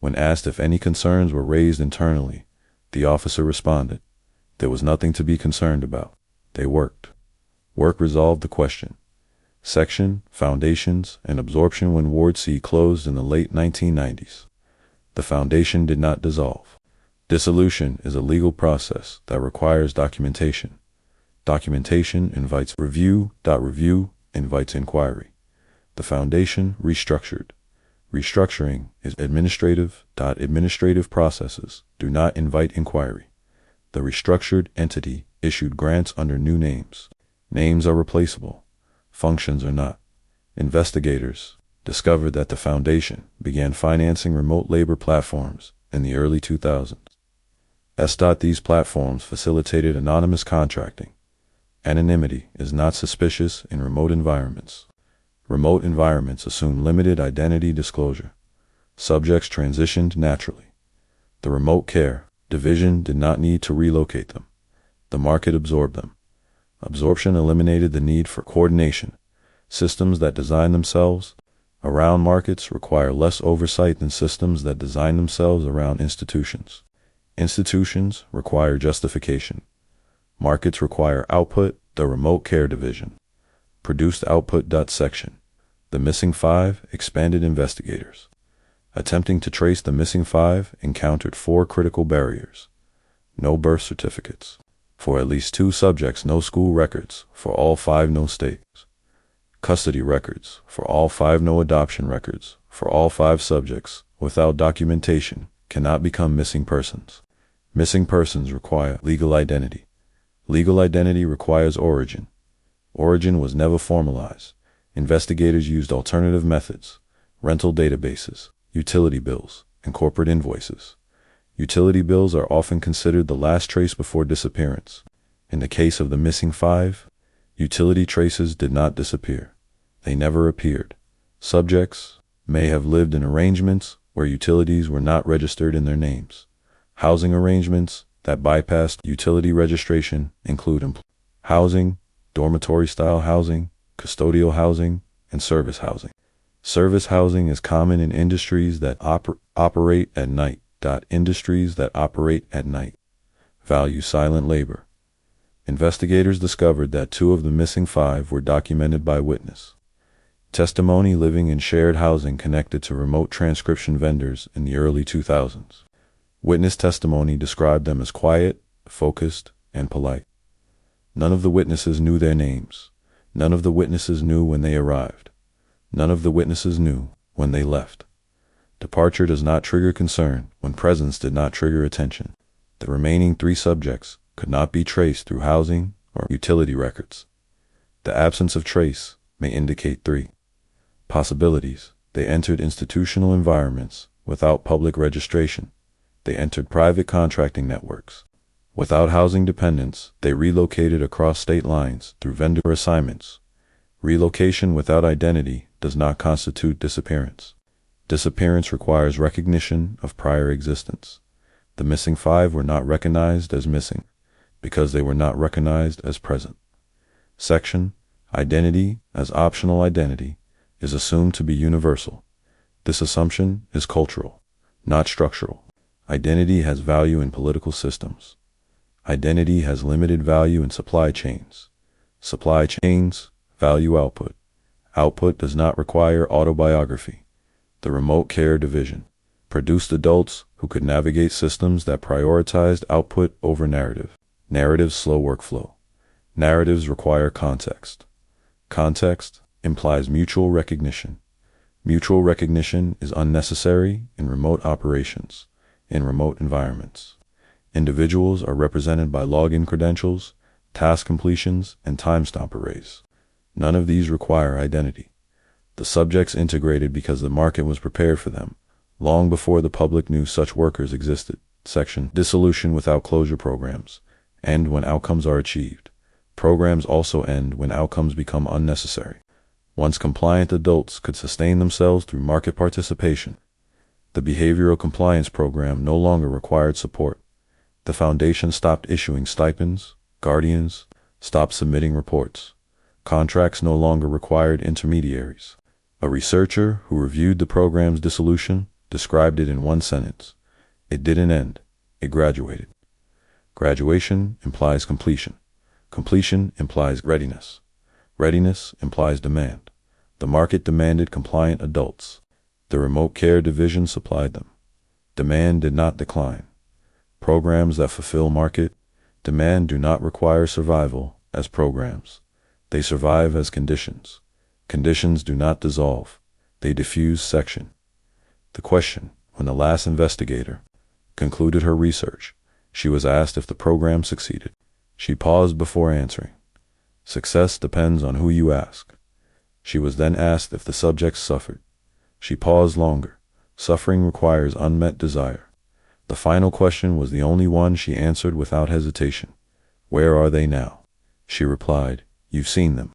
When asked if any concerns were raised internally, the officer responded, "There was nothing to be concerned about. They worked." Work resolved the question. Section, Foundations, and Absorption. When Ward C closed in the late 1990s, the foundation did not dissolve. Dissolution is a legal process that requires documentation. Documentation invites review. Review invites inquiry. The foundation restructured. Restructuring is administrative. Administrative processes do not invite inquiry. The restructured entity issued grants under new names. Names are replaceable. Functions are not. Investigators discovered that the foundation began financing remote labor platforms in the early 2000s. These platforms facilitated anonymous contracting. Anonymity is not suspicious in remote environments. Remote environments assume limited identity disclosure. Subjects transitioned naturally. The remote care division did not need to relocate them. The market absorbed them. Absorption eliminated the need for coordination. Systems that design themselves around markets require less oversight than systems that design themselves around institutions. Institutions require justification. Markets require output. The remote care division produced output. Section. The missing 5 expanded investigators. Attempting to trace the missing 5 encountered 4 critical barriers. No birth certificates. For at least 2 subjects, no school records. For all 5, no states. Custody records. For all 5, no adoption records. For all 5 subjects, without documentation, cannot become missing persons. Missing persons require legal identity. Legal identity requires origin. Origin was never formalized. Investigators used alternative methods, rental databases, utility bills, and corporate invoices. Utility bills are often considered the last trace before disappearance. In the case of the missing 5, utility traces did not disappear. They never appeared. Subjects may have lived in arrangements where utilities were not registered in their names. Housing arrangements that bypassed utility registration include housing, dormitory-style housing, custodial housing, and service housing. Service housing is common in industries that operate at night. Industries that operate at night value silent labor. Investigators discovered that 2 of the missing 5 were documented by witness testimony living in shared housing connected to remote transcription vendors in the early 2000s. Witness testimony described them as quiet, focused, and polite. None of the witnesses knew their names. None of the witnesses knew when they arrived. None of the witnesses knew when they left. Departure does not trigger concern when presence did not trigger attention. The remaining 3 subjects could not be traced through housing or utility records. The absence of trace may indicate 3 possibilities. They entered institutional environments without public registration. They entered private contracting networks. Without housing dependence, they relocated across state lines through vendor assignments. Relocation without identity does not constitute disappearance. Disappearance requires recognition of prior existence. The missing 5 were not recognized as missing because they were not recognized as present. Section, Identity as optional identity is assumed to be universal. This assumption is cultural, not structural. Identity has value in political systems. Identity has limited value in supply chains. Supply chains value output. Output does not require autobiography. The remote care division produced adults who could navigate systems that prioritized output over narrative. Narratives slow workflow. Narratives require context. Context implies mutual recognition. Mutual recognition is unnecessary in remote operations, in remote environments. Individuals are represented by login credentials, task completions, and timestamp arrays. None of these require identity. The subjects integrated because the market was prepared for them, long before the public knew such workers existed. Section, Dissolution without closure programs end when outcomes are achieved. Programs also end when outcomes become unnecessary. Once compliant adults could sustain themselves through market participation, the behavioral compliance program no longer required support. The foundation stopped issuing stipends, guardians, stopped submitting reports. Contracts no longer required intermediaries. A researcher who reviewed the program's dissolution described it in one sentence. It didn't end. It graduated. Graduation implies completion. Completion implies readiness. Readiness implies demand. The market demanded compliant adults. The remote care division supplied them. Demand did not decline. Programs that fulfill market demand do not require survival as programs. They survive as conditions. Conditions do not dissolve. They diffuse section. The question, when the last investigator concluded her research, she was asked if the program succeeded. She paused before answering. Success depends on who you ask. She was then asked if the subjects suffered. She paused longer. Suffering requires unmet desire. The final question was the only one she answered without hesitation. Where are they now? She replied, You've seen them.